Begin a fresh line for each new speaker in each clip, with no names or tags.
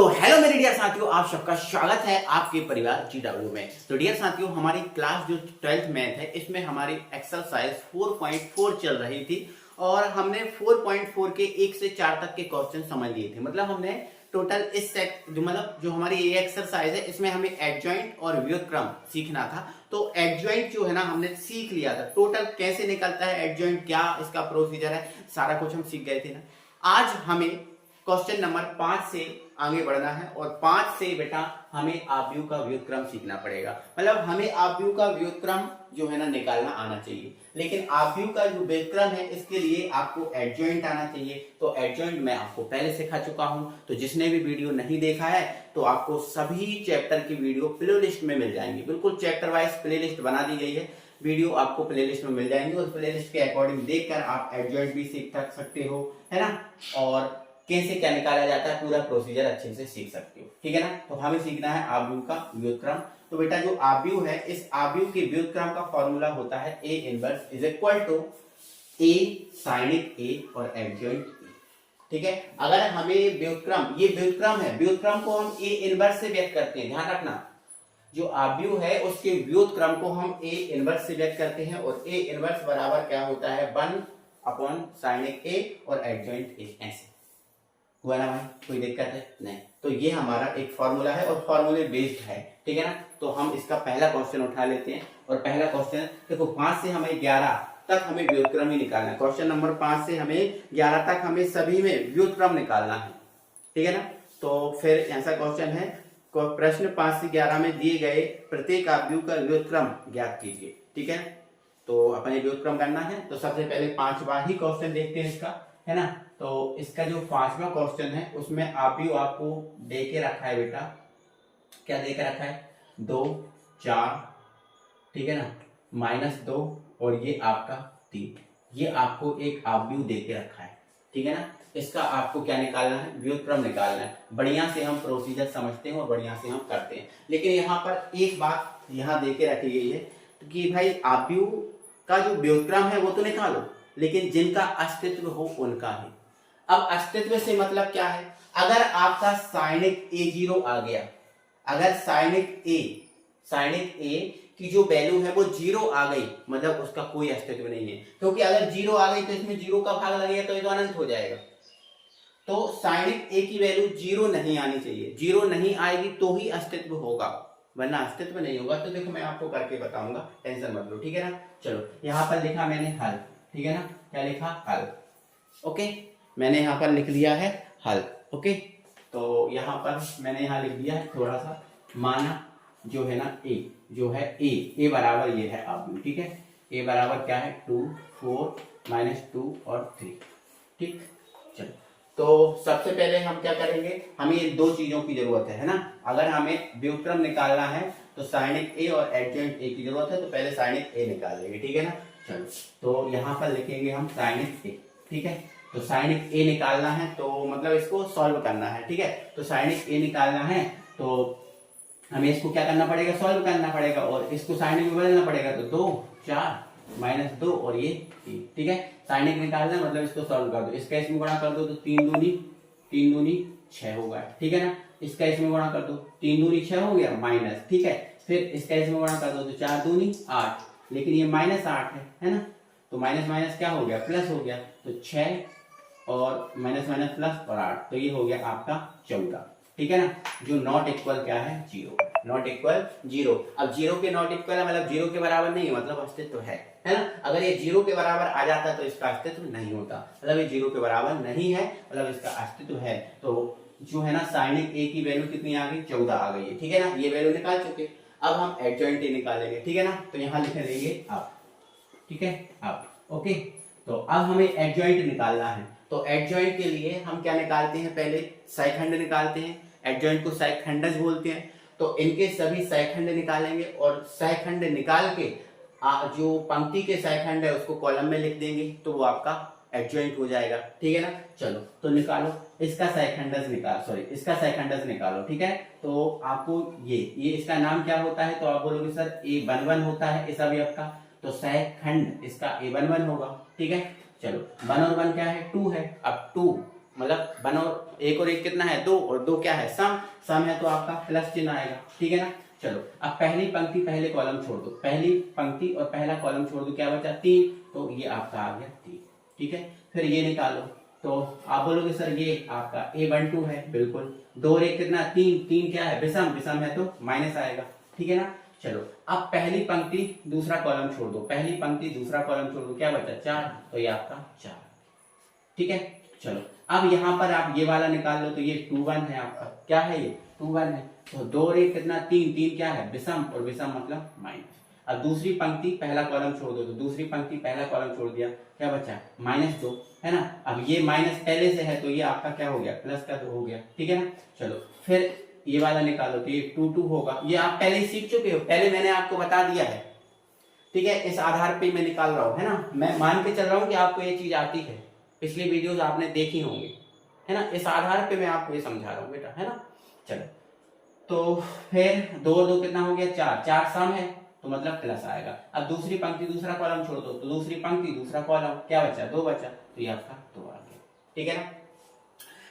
तो हेलो मेरे डियर साथियों, आप सबका स्वागत है आपके परिवार GW में। तो डियर साथियों, हमारी क्लास जो 12th मैथ है इसमें हमारी एक्सरसाइज 4.4 चल रही थी और हमने 4.4 के 1 से 4 तक के क्वेश्चन समझ लिए थे। मतलब हमने टोटल इस सेट जो हमारी ये एक्सरसाइज है इसमें हमें एडजॉइंट और व्युत्क्रम सीखना था। तो एडजॉइंट जो है ना हमने सीख लिया था, टोटल कैसे निकलता है एडजॉइंट, क्या इसका प्रोसीजर है, सारा कुछ हम सीख गए थे ना। आज हमें क्वेश्चन नंबर 5 से आगे बढ़ना है और 5 से बेटा हमें आव्यूह का व्युत्क्रम सीखना पड़ेगा। मतलब हमें आव्यूह का व्युत्क्रम जो है ना निकालना आना चाहिए, लेकिन आव्यूह का जो व्युत्क्रम है इसके लिए आपको एडजॉइंट आना चाहिए। तो एडजॉइंट मैं आपको पहले सिखा चुका हूं, तो जिसने भी वीडियो नहीं देखा है तो आपको सभी चैप्टर की वीडियो प्लेलिस्ट में मिल जाएंगी। बिल्कुल चैप्टर वाइज प्लेलिस्ट बना दी गई है, वीडियो आपको प्लेलिस्ट में मिल जाएंगे और प्लेलिस्ट के अकॉर्डिंग देखकर आप एडजॉइंट भी सीख सकते हो, है ना, और कैसे क्या निकाला जाता है पूरा प्रोसीजर अच्छे से सीख सकते हो। ठीक है ना। तो हमें सीखना है आव्यूह का व्युत्क्रम। तो बेटा जो आव्यूह है, इस आव्यूह के व्युत्क्रम का फॉर्मूला होता है A inverse is equal to A साइनिक A और एडजॉइंट A। ठीक है। अगर हमें व्युत्क्रम, ये व्युत्क्रम है, व्युत्क्रम को हम A इनवर्स से व्यक्त करते हैं, ध्यान रखना। जो आव्यूह है उसके व्युत्क्रम को हम A इनवर्स से व्यक्त करते हैं और A इनवर्स बराबर क्या होता है 1 अपॉन साइनिक A और एडजॉइंट A। ऐसे हुआ ना भाई, कोई दिक्कत है नहीं। तो ये हमारा एक फॉर्मूला है और फॉर्मूले बेस्ड है। ठीक है ना। तो हम इसका पहला क्वेश्चन उठा लेते हैं और पहला क्वेश्चन देखो 5 से हमें 11 तक हमें व्युत्क्रम ही निकालना है। क्वेश्चन नंबर 5 से हमें 11 तक हमें सभी में व्युत्क्रम निकालना है। ठीक है ना। तो फिर ऐसा क्वेश्चन है, प्रश्न 5 से 11 में दिए गए प्रत्येक आव्यूह का व्युत्क्रम ज्ञात कीजिए। ठीक है। तो अपने व्युत्क्रम करना है। तो सबसे पहले 5वां ही क्वेश्चन देखते हैं इसका, है ना। तो इसका जो 5वां क्वेश्चन है उसमें आव्यूह आपको दे के रखा है बेटा, क्या दे के रखा है 2 4, ठीक है ना, -2 और ये आपका 3, ये आपको एक आव्यूह दे के रखा है। ठीक है ना। इसका आपको क्या निकालना है, व्युत्क्रम निकालना है। बढ़िया से हम प्रोसीजर समझते हैं और बढ़िया से हम करते हैं, लेकिन यहाँ पर एक बात यहाँ दे के रखी गई है कि भाई आव्यूह का जो व्युत्क्रम है वो तो निकालो, लेकिन जिनका अस्तित्व हो उनका ही। अब अस्तित्व से मतलब क्या है, अगर आपका साइनिक A0 आ गया, अगर साइनिक A की जो वैल्यू है वो 0 आ गई, मतलब उसका कोई अस्तित्व नहीं है। क्योंकि अगर 0 आ गई तो इसमें 0 का भाग लगेगा तो ये तो अनंत हो जाएगा। तो साइनिक A की वैल्यू 0 नहीं आनी चाहिए, 0 नहीं आएगी तो ही अस्तित्व होगा, वरना अस्तित्व नहीं होगा। तो देखो मैं आपको करके बताऊंगा, टेंशन मत लो। ठीक है ना। चलो यहाँ पर लिखा मैंने हल। ठीक है ना, क्या लिखा, हल। ओके, मैंने यहाँ पर लिख लिया है हल। ओके, तो यहाँ पर मैंने यहाँ लिख दिया है थोड़ा सा, माना जो है ना A, जो है A बराबर ये है आव्यूह। ठीक है, A बराबर क्या है 2 4 -2 और 3। ठीक, चलो। तो सबसे पहले हम क्या करेंगे, हमें ये दो चीजों की जरूरत है ना। अगर हमें व्युत्क्रम निकालना है तो साइनिक A और एडजॉइंट A की जरूरत है, तो पहले साइनिक A निकाल लेंगे। ठीक है ना। चलो, तो यहाँ पर लिखेंगे हम साइनिक A। ठीक है, तो साइनिक A निकालना है तो मतलब इसको सॉल्व करना है। ठीक है, तो साइनिक A निकालना है तो हमें इसको क्या करना पड़ेगा, सॉल्व करना पड़ेगा और इसको साइनिक में बदलना पड़ेगा। तो 2 4 -2 और ये 3। ठीक है, साइनिक निकालना है मतलब इसको सॉल्व कर दो, इसका इसमें गुणा कर दो तो 3 दूनी 6 होगा। ठीक है ना, इसका इसमें गुणा कर दो 3 दूनी 6 हो गया माइनस। ठीक है, फिर इसका इसमें गुणा कर दो तो 4 दूनी 8, लेकिन ये -8 है ना, तो माइनस माइनस क्या हो गया, प्लस हो गया। तो 6 और माइनस माइनस प्लस और 8, तो ये हो गया आपका 14। ठीक है ना, जो नॉट इक्वल क्या है 0, नॉट इक्वल 0। अब 0 के नॉट इक्वल है मतलब 0 के बराबर नहीं है, मतलब अस्तित्व है ना। अगर ये 0 के बराबर आ जाता तो इसका अस्तित्व नहीं होता, मतलब ये 0 के बराबर नहीं है, मतलब इसका अस्तित्व है। तो जो है ना साइनिक A की वैल्यू कितनी आ गई, 14 आ गई है। ठीक है ना, ये वैल्यू निकाल चुके। अब हम एडजॉइंट A निकालेंगे। ठीक है ना, तो यहाँ लिख देंगे अब। ठीक है, अब ओके, तो अब हमें एडजॉइंट निकालना है। तो एडजॉइंट के लिए हम क्या निकालते हैं, पहले साइखंड निकालते हैं। एडजॉइंट को साइखंडज बोलते हैं। तो इनके सभी साइखंड निकालेंगे और साइखंड निकाल के जो पंक्ति के साइखंड है उसको कॉलम में लिख देंगे, तो वो आपका एडजॉइंट हो जाएगा। ठीक है ना। चलो, तो निकालो इसका साइखंडज इसका साइखंडज निकालो। ठीक है, तो आपको ये इसका नाम क्या होता है, तो आप बोलोगे सर A11 होता है इस अवयव का, तो साइखंड इसका A11 होगा। ठीक है, चलो 1 और 1 क्या है 2 है। अब 2 मतलब 1 और 1 कितना है 2, और 2 क्या है सम है, तो आपका प्लस चिन्ह आएगा, ठीक है ना। चलो अब पहली पंक्ति पहले कॉलम छोड़ दो, पहली पंक्ति और पहला कॉलम छोड़ दो, क्या बचा 3, तो ये आपका आ गया 3, ठीक है। फिर ये निकालो, तो आप बोलोगे सर ये आपका A12 है, बिल्कुल 2 और 1 कितना 3, 3 क्या है विषम है तो माइनस आएगा, ठीक है ना। चलो अब पहली पंक्ति दूसरा कॉलम छोड़ दो, पहली पंक्ति दूसरा कॉलम छोड़ दो, क्या बचा 4, तो ये आपका 4, ठीक है। चलो अब यहाँ पर आप ये वाला निकाल लो, तो ये 2 1 है आपका, क्या है ये 2 1 है, तो 2 और 1 कितना 3, 3 क्या है विषम, और विषम मतलब माइनस। अब दूसरी पंक्ति पहला कॉलम छोड़ दो, तो दूसरी पंक्ति पहला कॉलम छोड़ दिया, क्या बचा -2, है ना। अब ये माइनस पहले से है, तो ये आपका क्या हो गया प्लस का 2 हो गया, ठीक है ना। चलो फिर ये वाला निकालो, तो ये 2 2 होगा, ये आप पहले ही सीख चुके हो, पहले मैंने आपको बता दिया है, ठीक है। इस आधार पे मैं निकाल रहा हूँ, है ना, मैं मान के चल रहा हूँ कि आपको ये चीज आती है, पिछली वीडियोस आपने देखी होंगी, है ना, इस आधार पे मैं आपको ये समझा रहा हूँ बेटा, है ना। चलो तो फिर 2 और 2 कितना हो गया 4, 4 सम है तो मतलब प्लस आएगा। अब दूसरी पंक्ति दूसरा कॉलम छोड़ दो, तो दूसरी पंक्ति दूसरा कॉलम क्या बचा 2 बचा, तो ये आपका 2 आ गया, ठीक है ना।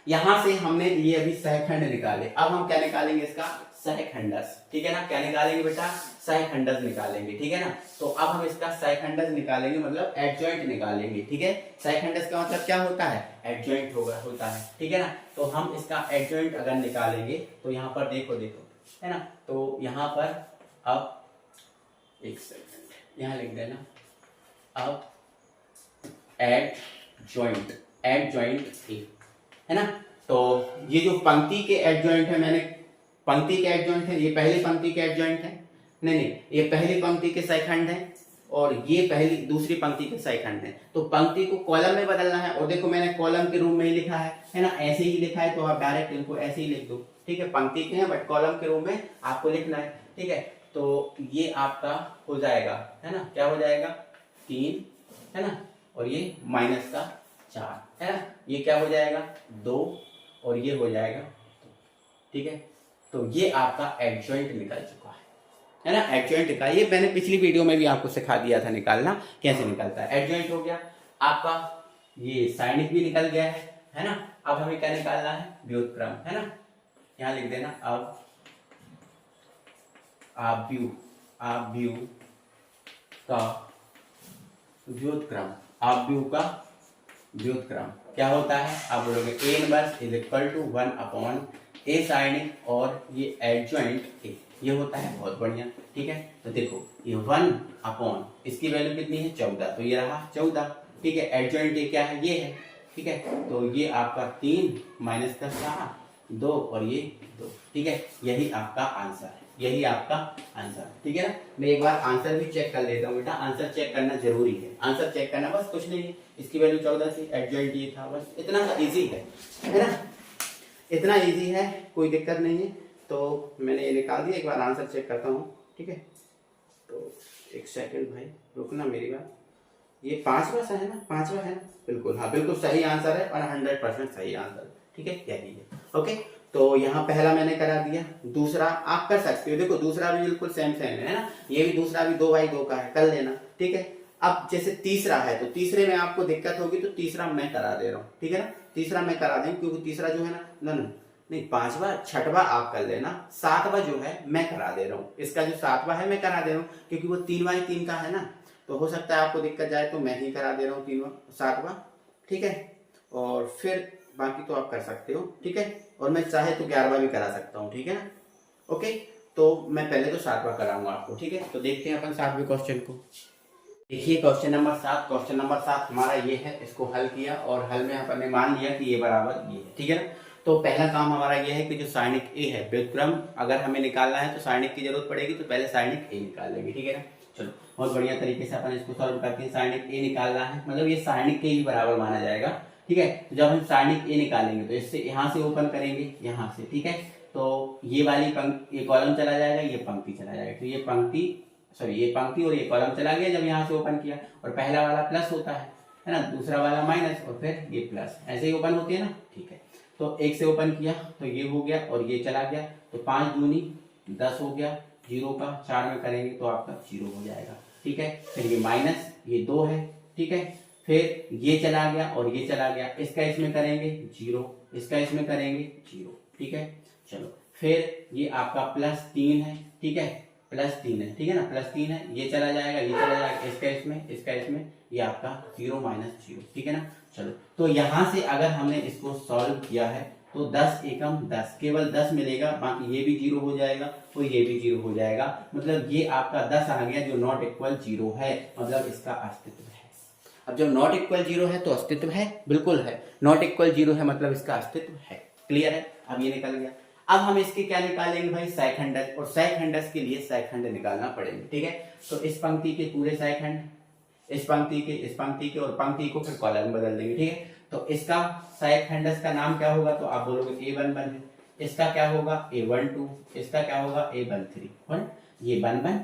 यहां से हमने ये अभी सहखंड निकाले, अब हम क्या निकालेंगे इसका सहखंडस, ठीक है ना। क्या निकालेंगे बेटा सहखंडस निकालेंगे, ठीक है ना। तो अब हम इसका सहखंडस निकालेंगे, मतलब एडजॉइंट निकालेंगे, ठीक है। सहखंडस का मतलब क्या होता है एडजॉइंट होता है, ठीक है ना। तो हम इसका एडजॉइंट अगर निकालेंगे, तो यहाँ पर देखो है ना, तो यहाँ पर अब एक सेकंड यहाँ लिख देना, अब एडजॉइंट ए, है ना। तो ये जो पंक्ति के एडजॉइंट है, मैंने पंक्ति के एडजॉइंट है, ये पहली पंक्ति के एडजॉइंट है, नहीं ये पहली पंक्ति के सहखंड है, और ये पहली दूसरी पंक्ति के सहखंड है। तो पंक्ति को कॉलम में बदलना है, और देखो मैंने कॉलम के रूप में ही लिखा है ना, ऐसे ही लिखा है, तो आप डायरेक्ट इनको ऐसे ही लिख दो, ठीक है। पंक्ति के हैं बट कॉलम के रूप में आपको लिखना है, ठीक है। तो ये आपका हो जाएगा, है ना, क्या हो जाएगा 3, है ना, और ये -4, है ना, ये क्या हो जाएगा 2, और ये हो जाएगा 2, ठीक है। तो ये आपका एडजॉइंट निकल चुका है ना, एडजॉइंट का ये मैंने पिछली वीडियो में भी आपको सिखा दिया था निकालना कैसे निकलता है। एडजॉइंट हो गया आपका, ये साइनिक भी निकल गया है ना। अब हमें क्या निकालना है व्युत्क्रम, है ना, यहाँ लिख देना अब आव्यूह का व्युत्क्रम, आव्यूह का व्युत्क्रम क्या होता है, आप बोलोगे A inverse is equal to 1/A साइनिक, और ये एडजॉइंट A ये होता है, बहुत बढ़िया, ठीक है। तो देखो ये 1/, इसकी वैल्यू कितनी है 14, तो ये रहा 14, ठीक है। एडजॉइंट A क्या है ये है, ठीक है। तो ये आपका 3 -4 2, और ये 2, ठीक है। यही आपका आंसर है, यही आपका आंसर, ठीक है ना। मैं एक बार आंसर भी चेक कर लेता हूँ बेटा, आंसर चेक करना जरूरी है, आंसर चेक करना बस कुछ नहीं है, इसकी वैल्यू 14 थी, एडजॉइंट ये था, बस इतना सा इजी है ना, इतना इजी है, कोई दिक्कत नहीं है। तो मैंने ये निकाल दिया, एक बार आंसर चेक करता हूँ, ठीक है। तो एक सेकंड भाई रुकना मेरी बात, ये 5वां सा है ना, 5वां है ना, बिल्कुल हाँ बिल्कुल सही आंसर है, और 100% सही आंसर, ठीक है, यही है, ओके। तो यहाँ पहला मैंने करा दिया, दूसरा आप कर सकते हो, देखो दूसरा भी बिल्कुल सेम है ना, ये भी दूसरा भी 2/2 का है, कर लेना, ठीक है। अब जैसे तीसरा है, तो तीसरे में आपको दिक्कत होगी, तो तीसरा मैं करा दे रहा हूँ, ठीक है ना, तीसरा मैं करा दें, क्योंकि तीसरा जो है ना नहीं 5वां 6वां आप कर लेना, 7वां जो है मैं करा दे रहा हूँ, इसका जो 7वां है मैं करा दे रहा हूँ, क्योंकि वो 3/3 का है ना, तो हो सकता है आपको दिक्कत जाए, तो मैं ही करा दे रहा हूँ 7वां, ठीक है। और फिर बाकी तो आप कर सकते हो, ठीक है, और मैं चाहे तो 11वां भी करा सकता हूँ, ठीक है ना, ओके। तो मैं पहले तो 7वां कराऊंगा आपको, ठीक है। तो देखते हैं अपन 7वें क्वेश्चन को। देखिए क्वेश्चन नंबर 7 हमारा ये है, इसको हल किया, और हल में अपन ने मान लिया कि ये बराबर ये है, ठीक है ना। तो पहला काम हमारा ये है कि जो साइनिक ए है व्युत्क्रम अगर हमें निकालना है, तो साइनिक की जरूरत पड़ेगी, तो पहले साइनिक ए निकाल लेंगे, ठीक है ना। चलो बहुत बढ़िया तरीके से अपन इसको सॉल्व करते हैं। साइनिक ए निकालना है, मतलब ये साइनिक के ही बराबर माना जाएगा, ठीक है। तो जब हम साइनिक ए निकालेंगे, तो इससे यहाँ से ओपन करेंगे, यहाँ से, ठीक है। तो ये वाली पंक्ति, ये कॉलम चला जाएगा, ये पंक्ति चला जाएगा, तो ये पंक्ति और ये कॉलम चला गया जब यहाँ से ओपन किया, और पहला वाला प्लस होता है ना, दूसरा वाला माइनस, और फिर ये प्लस, ऐसे ही ओपन होती है ना, ठीक है। तो 1 से ओपन किया तो ये हो गया, और ये चला गया, तो 5 दूनी 10 हो गया, 0 का 4 में करेंगे तो आपका 0 हो जाएगा, ठीक है। फिर ये माइनस, ये 2 है, ठीक है। फिर ये चला गया और ये चला गया, इसका इसमें करेंगे 0, इसका इसमें करेंगे 0, ठीक है। चलो फिर ये आपका +3 है, ठीक है, +3 है, ठीक है ना, +3 है, ये चला जाएगा, ये चला जाएगा, इसका इसमें, इसका इसमें, ये आपका 0 - 0, ठीक है ना। चलो तो यहां से अगर हमने इसको सॉल्व किया है तो 10 एकम 10, केवल 10 मिलेगा, बाकी ये भी 0 हो जाएगा और ये भी 0 हो जाएगा, मतलब ये आपका 10 आ गया जो नॉट इक्वल 0 है, मतलब इसका अस्तित्व है। अब जब नॉट इक्वल 0 है तो अस्तित्व है, बिल्कुल है, नॉट इक्वल 0 है मतलब इसका अस्तित्व है, क्लियर है। अब ये निकल गया। अब हम इसके क्या निकालेंगे भाई, सेकंडस, और सेकंडस के लिए सेकंड निकालना पड़ेंगे, ठीक है। तो इस पंक्ति के पूरे सेकंड, इस पंक्ति के और पंक्ति को फिर कॉलम में बदल देंगे, ठीक है। तो इसका सेकंडस का नाम क्या होगा, तो आप बोलोगे A11 है, इसका क्या होगा A12, इसका क्या होगा A13, ये 11,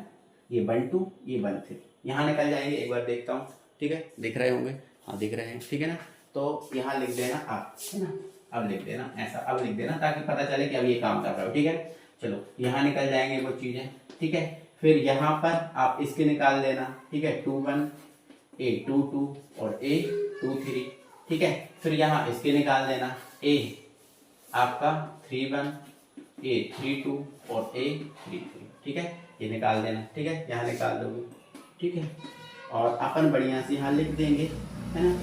ये 12, ये 13, यहाँ निकल जाएंगे, एक बार देखता हूँ, ठीक है, दिख रहे होंगे, हाँ दिख रहे हैं, ठीक है ना। तो यहाँ लिख देना आप, है ना, अब लिख देना ऐसा, अब लिख देना ताकि पता चले कि अब ये काम कर रहा हो, ठीक है। चलो यहाँ निकल जाएंगे वो चीजें, ठीक है। फिर यहाँ पर आप इसके निकाल देना, ठीक है, 21, A22 और A23, ठीक है। फिर यहाँ इसके निकाल देना, A आपका 31, A32 और A33, ठीक है, ये निकाल देना, ठीक है, यहाँ निकाल दोगे, ठीक है। और अपन बढ़िया से यहाँ लिख देंगे, है ना।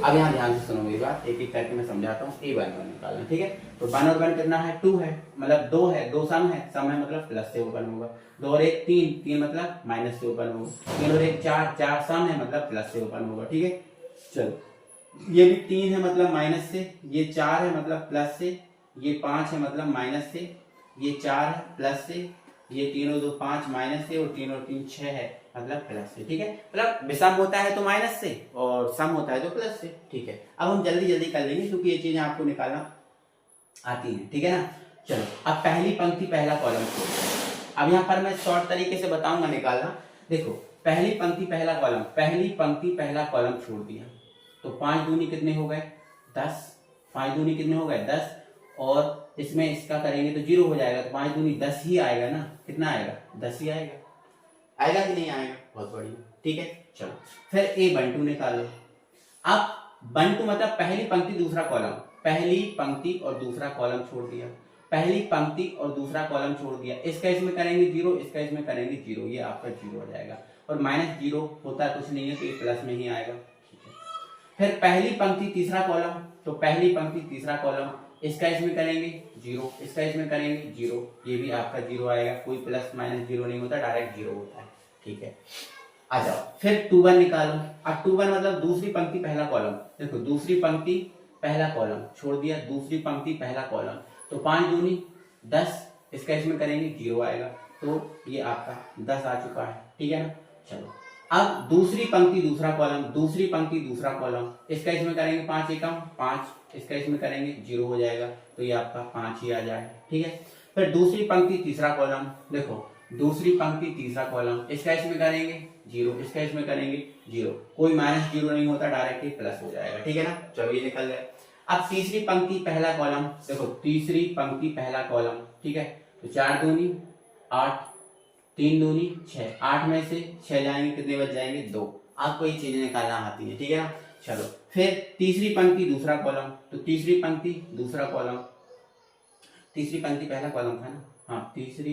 अब यहाँ ध्यान से सुनो मेरी बात, एक एक करके मैं समझाता हूँ। A11 निकालना, ठीक है। तो 1 और 1 कितना है, 2 है, मतलब 2 है, 2 सम है, सम है मतलब प्लस से ओपन होगा, 2 और 1 3, 3 मतलब माइनस से ओपन होगा, 3 और 1 4, 4 सम है मतलब प्लस से ओपन होगा, ठीक है। चलो ये भी 3 है मतलब माइनस से, ये 4 है मतलब प्लस से, ये 5 है मतलब माइनस से, ये 4 है प्लस से, ये 3 और 2 5 माइनस से, और 3 और 3 6 है मतलब प्लस से, ठीक है। मतलब विषम होता है तो माइनस से और सम होता है तो प्लस से, ठीक है। अब हम जल्दी जल्दी कर लेंगे क्योंकि ये चीजें आपको निकालना आती हैं, ठीक है ना। चलो अब पहली पंक्ति पहला कॉलम छोड़ दो। अब यहाँ पर मैं शॉर्ट तरीके से बताऊंगा निकालना। देखो पहली पंक्ति पहला कॉलम, पहली पंक्ति पहला कॉलम छोड़ दिया तो 5 दूनी कितने हो गए 10, 5 दूनी कितने हो गए 10, और इसमें इसका करेंगे तो 0 हो जाएगा, तो 5 दूनी 10 ही आएगा ना, कितना आएगा 10 ही आएगा, आएगा कि नहीं आएगा, बहुत बढ़िया, ठीक है। चलो फिर A12 निकालो। अब 12 मतलब पहली पंक्ति दूसरा कॉलम, पहली पंक्ति और दूसरा कॉलम छोड़ दिया, पहली पंक्ति और दूसरा कॉलम छोड़ दिया, इसका इसमें करेंगे 0, इसका इसमें करेंगे 0, ये आपका 0 हो जाएगा, और -0 होता है कुछ नहीं है तो ये प्लस में ही आएगा, ठीक है। फिर पहली पंक्ति तीसरा कॉलम, तो पहली पंक्ति तीसरा कॉलम, इसका इसमें करेंगे 0, इसका इसमें करेंगे 0, ये भी आपका 0 आएगा, कोई प्लस माइनस 0 नहीं होता, डायरेक्ट 0 होता है, ठीक है। आ जाओ फिर 21 निकालो। अब 21 मतलब दूसरी पंक्ति पहला कॉलम, देखो दूसरी पंक्ति पहला कॉलम छोड़ दिया, दूसरी पंक्ति पहला कॉलम, तो 5 दूनी 10, इसका इसमें करेंगे 0 आएगा, तो ये आपका 10 आ चुका है, ठीक है ना। चलो अब दूसरी पंक्ति दूसरा कॉलम, दूसरी पंक्ति दूसरा कॉलम, इसका इसमें करेंगे 5 एकम 5, इसका इसमें करेंगे 0 हो जाएगा, तो ये आपका 5 ही आ जाए, ठीक है। फिर दूसरी पंक्ति तीसरा कॉलम, देखो दूसरी पंक्ति तीसरा कॉलम, इसका इसमें करेंगे 0, इसका इसमें करेंगे 0, कोई -0 नहीं होता, डायरेक्टली प्लस हो जाएगा, ठीक है ना। चलो ये निकल गया। अब तीसरी पंक्ति पहला कॉलम, देखो तीसरी पंक्ति पहला कॉलम, ठीक है, तो 4 दूनी 8, 3 दूनी 6, 8 में से 6 जाएंगे, कितने बच जाएंगे 2, आपको ये चीजें निकालना आती है, ठीक है ना। चलो फिर तीसरी पंक्ति दूसरा कॉलम, तो तीसरी पंक्ति दूसरा कॉलम, तीसरी पंक्ति पहला कॉलम था ना, हाँ तीसरी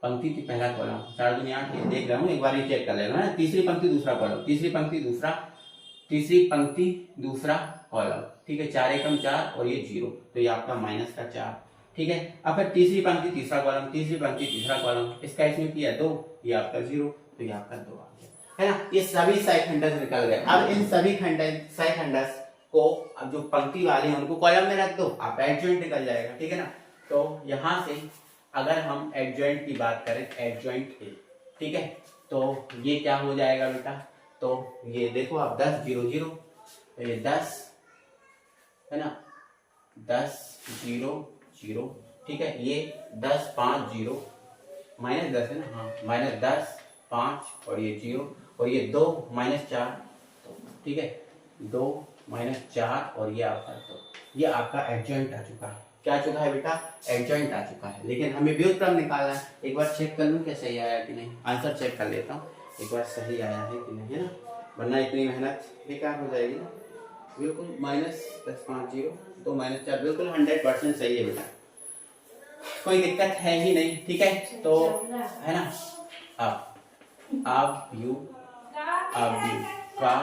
पंक्ति पहला कॉलम, 4 दूनी 8, देख रहा हूँ एक बार ये चेक कर लेना है। तीसरी पंक्ति दूसरा कॉलम, तीसरी पंक्ति दूसरा कॉलम, ठीक है, 4 एकम 4 और ये 0, तो ये आपका -4, ठीक है। अब फिर तीसरी पंक्ति तीसरा कॉलम, तीसरी पंक्ति तीसरा कॉलम, इसका इसमें किया 2, ये आपका 0, तो ये आपका 2 आ गया, है ना। ये सभी सेकंडस निकल गए। अब इन सभी सेकंडस को अब जो पंक्ति वाले हैं उनको कॉलम में रख दो, आप एडजॉइंट निकल जाएगा, ठीक है ना। तो यहाँ से अगर हम एडजॉइंट की बात करें, एडजॉइंट ए, ठीक है, तो ये क्या हो जाएगा बेटा, तो ये देखो आप 10 0 0, तो ये 10 है ना, 10 0 0, ठीक है, ये 10 5 0, -10 है ना, हाँ -10 5 और ये 0, और ये 2 -4, तो ठीक है, 2 -4 और ये आपका 2, ये आपका एडजॉइंट आ चुका है। क्या आ चुका है बेटा, एडजॉइंट आ चुका है। लेकिन हमें व्युत्क्रम निकालना है, एक बार चेक कर लूं क्या सही आया कि नहीं, आंसर चेक कर लेता हूँ एक बार, सही आया है कि नहीं, है ना, वरना इतनी मेहनत बेकार हो जाएगी ना। बिल्कुल -+50 तो -4 बिल्कुल 100% सही है बेटा, कोई दिक्कत है ही नहीं। ठीक है, तो है ना। अब आव्यूह का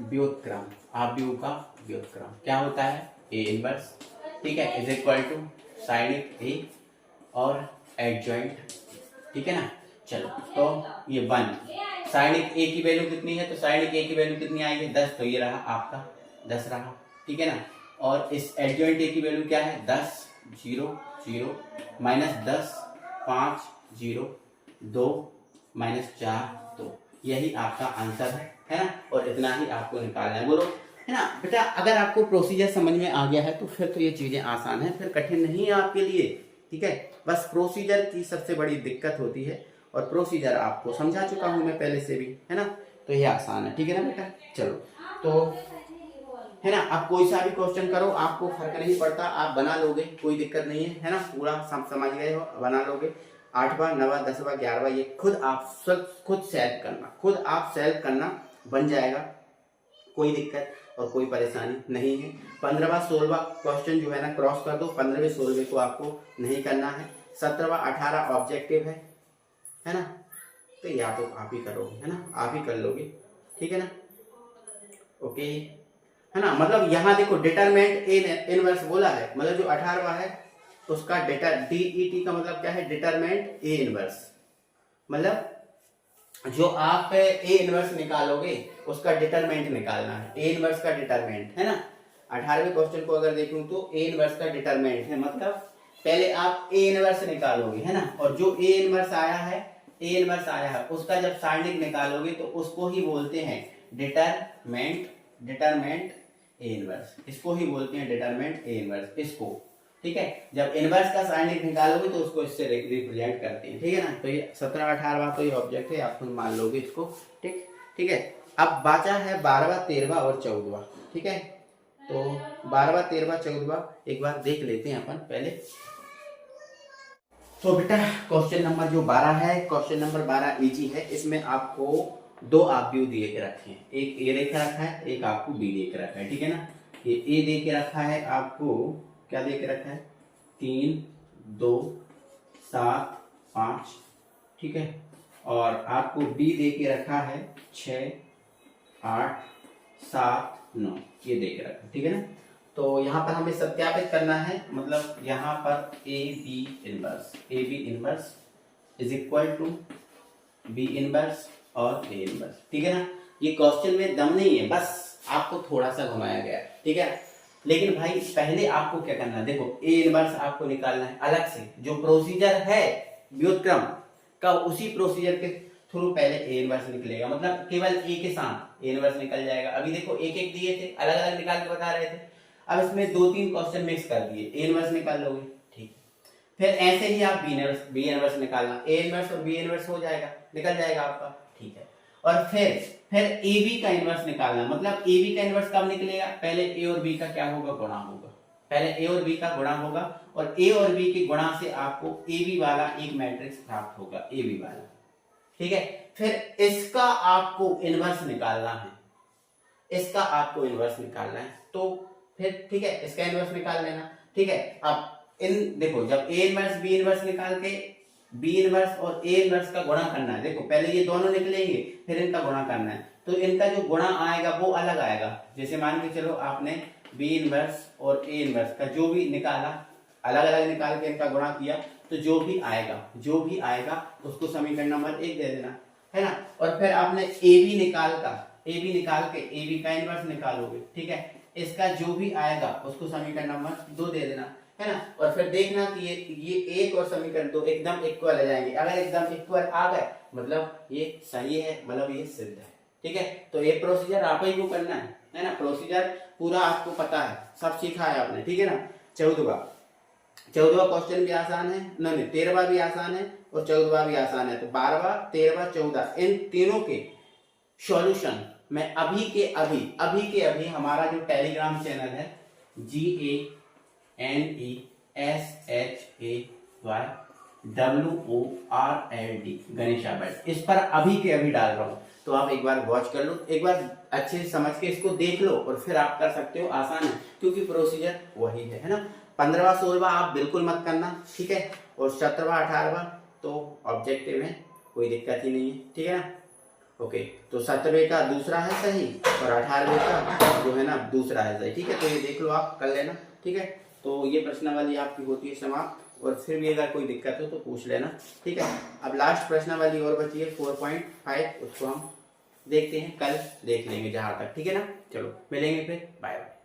व्युत्क्रम, आव्यूह का व्युत्क्रम क्या होता है? ए इनवर्स, ठीक है, इज इक्वल टू साइनिक ए और एडजॉइंट, ठीक है ना। चलो, तो ये 1 साइनिक ए की वैल्यू कितनी है? तो साइनिक ए की वैल्यू कितनी आएगी? 10, तो ये रहा आपका 10 रहा, ठीक है ना। और इस एडजॉइंट ए की वैल्यू क्या है? 10 0 0 -10 5 0 2 -4 2, यही आपका आंसर है ना। और इतना ही आपको निकालना है, बोलो है ना बेटा। अगर आपको प्रोसीजर समझ में आ गया है तो फिर तो ये चीजें आसान है, फिर कठिन नहीं है आपके लिए, ठीक है। बस प्रोसीजर की सबसे बड़ी दिक्कत होती है, और प्रोसीजर आपको समझा चुका हूं मैं पहले से भी, है ना। तो ये आसान है, ठीक है ना बेटा। चलो, तो है ना, आप कोई सा भी क्वेश्चन करो, आपको फर्क नहीं पड़ता, आप बना लोगे, कोई दिक्कत नहीं है ना। पूरा समझ गए हो, बना लोगे। 8वां 9वां 10वां 11वां ये खुद आप खुद सेल्फ करना, खुद आप सेल्फ करना, बन जाएगा, कोई दिक्कत और कोई परेशानी नहीं है। 15वां 16वां क्वेश्चन जो है ना क्रॉस कर दो, 15वें 16वें को आपको नहीं करना है। 17वां 18 ऑब्जेक्टिव है ना। तो या तो आप ही करोगे, है ना, आप ही कर लोगे, ठीक है ना। ओके, है ना। मतलब यहाँ देखो डिटरमिनेंट ए इनवर्स बोला है, मतलब जो 18वां है उसका DET का मतलब क्या है? डिटरमिनेंट ए इनवर्स, मतलब जो आप ए इनवर्स निकालोगे उसका डिटरमिनेंट निकालना है, ए इनवर्स का डिटरमिनेंट, है ना। 18वें क्वेश्चन को अगर देखूं तो ए इनवर्स का डिटरमिनेंट है, मतलब पहले आप ए इनवर्स निकालोगे, है ना। और जो ए इनवर्स आया है उसका जब साइनिक निकालोगे तो उसको ही बोलते हैं डिटरमिनेंट ए इनवर्स, इसको ही बोलते हैं डिटरमिनेंट ए इनवर्स, इसको, ठीक है। जब इनवर्स का साइनिक निकालोगे तो उसको इससे रिप्रेजेंट करते हैं, ठीक है ना। तो ये 17 18वां तो ये ऑब्जेक्ट है, आप खुद मान लोगे इसको, ठीक है। अब बचा है 12वां 13वां और 14वां, ठीक है। तो 12वां 13वां 14वां एक बार देख लेते हैं अपन पहले। तो बेटा क्वेश्चन नंबर जो 12 है, क्वेश्चन नंबर 12 इजी है। इसमें आपको 2 आव्यूह दिए के रखे हैं, एक ए दे के रखा है, एक आपको बी दे के रखा है, ठीक है ना। ये ए दे के रखा है आपको, क्या दे के रखा है? 3 2 7 5, ठीक है। और आपको बी दे के रखा है 6 8 7 9, ये दे के रखा है, ठीक है ना। तो यहाँ पर हमें सत्यापित करना है, मतलब यहाँ पर A B inverse is equal to B inverse और ए इनवर्स, ठीक है ना। ये क्वेश्चन में दम नहीं है, बस आपको थोड़ा सा घुमाया गया, ठीक है। लेकिन भाई पहले आपको क्या करना है, देखो ए इनवर्स आपको निकालना है अलग से, जो प्रोसीजर है व्युत्क्रम का, उसी प्रोसीजर के थ्रू पहले ए इनवर्स निकलेगा, मतलब केवल ए के साथ ए इनवर्स निकल जाएगा। अभी देखो एक एक दिए थे, अलग अलग निकाल के बता रहे थे, अब इसमें 2-3 क्वेश्चन मिक्स कर दिए, ए इनवर्स निकाल लोगे, ठीक। फिर ऐसे ही आप बी इनवर्स निकालना, ए इनवर्स और बी इनवर्स हो जाएगा, निकल जाएगा आपका, ठीक है। और फिर ए बी का इनवर्स निकालना, मतलब ए बी का इनवर्स कब निकलेगा? पहले ए और बी का क्या होगा? गुणा होगा, पहले ए और बी का गुणा होगा, और ए और बी के गुणा से आपको ए बी वाला एक मैट्रिक्स प्राप्त होगा, ए बी वाला, ठीक है। फिर इसका आपको इनवर्स निकालना है, इसका आपको इनवर्स निकालना है, तो फिर ठीक है, इसका इनवर्स निकाल लेना, ठीक है। अब इन देखो, जब ए इनवर्स बी इनवर्स निकाल के बी इनवर्स और ए इनवर्स का गुणा करना है, देखो पहले ये दोनों निकलेंगे, फिर इनका गुणा करना है, तो इनका जो गुणा आएगा वो अलग आएगा। जैसे मान के चलो आपने बी इनवर्स और ए इनवर्स का जो भी निकाला, अलग अलग निकाल के इनका गुणा किया, तो जो भी आएगा उसको समीकरण नंबर 1 दे देना, है ना। और फिर आपने ए बी निकाल के ए बी का इनवर्स निकालोगे, ठीक है। इसका जो भी आएगा उसको समीकरण नंबर 2 दे देना, है ना। और फिर देखना कि ये 1 और समीकरण 2 एकदम इक्वल आ जाएंगे, अगर एकदम इक्वल आ गए मतलब ये सही है, मतलब ये सिद्ध है, ठीक है। तो ये प्रोसीजर आप ही को करना है ना। प्रोसीजर पूरा आपको पता है, सब सीखा है आपने, ठीक है ना। 14वां क्वेश्चन भी आसान है, नहीं 13वां भी आसान है और 14वां भी आसान है। तो 12वां 13वां 14 इन तीनों के सॉल्यूशन मैं अभी के अभी हमारा जो टेलीग्राम चैनल है GANESHAY WORLD, गणेशा वर्ल्ड। इस पर अभी के अभी डाल रहा हूँ, तो आप एक बार वॉच कर लो, एक बार अच्छे से समझ के इसको देख लो और फिर आप कर सकते हो। आसान है क्योंकि प्रोसीजर वही है ना। 15वां 16वां आप बिल्कुल मत करना, ठीक है। और 17वां 18वां तो ऑब्जेक्टिव है, कोई दिक्कत ही नहीं है, ठीक है ना। ओके, तो 17वें का दूसरा है सही और 18वें का जो है ना दूसरा है सही, ठीक है। तो ये देख लो, आप कर लेना, ठीक है। तो ये प्रश्नावली आपकी होती है समाप्त, और फिर भी अगर कोई दिक्कत हो तो पूछ लेना, ठीक है। अब लास्ट प्रश्नावली और बची है 4.5, उसको हम देखते हैं, कल देख लेंगे जहाँ तक, ठीक है ना। चलो मिलेंगे फिर, बाय बाय।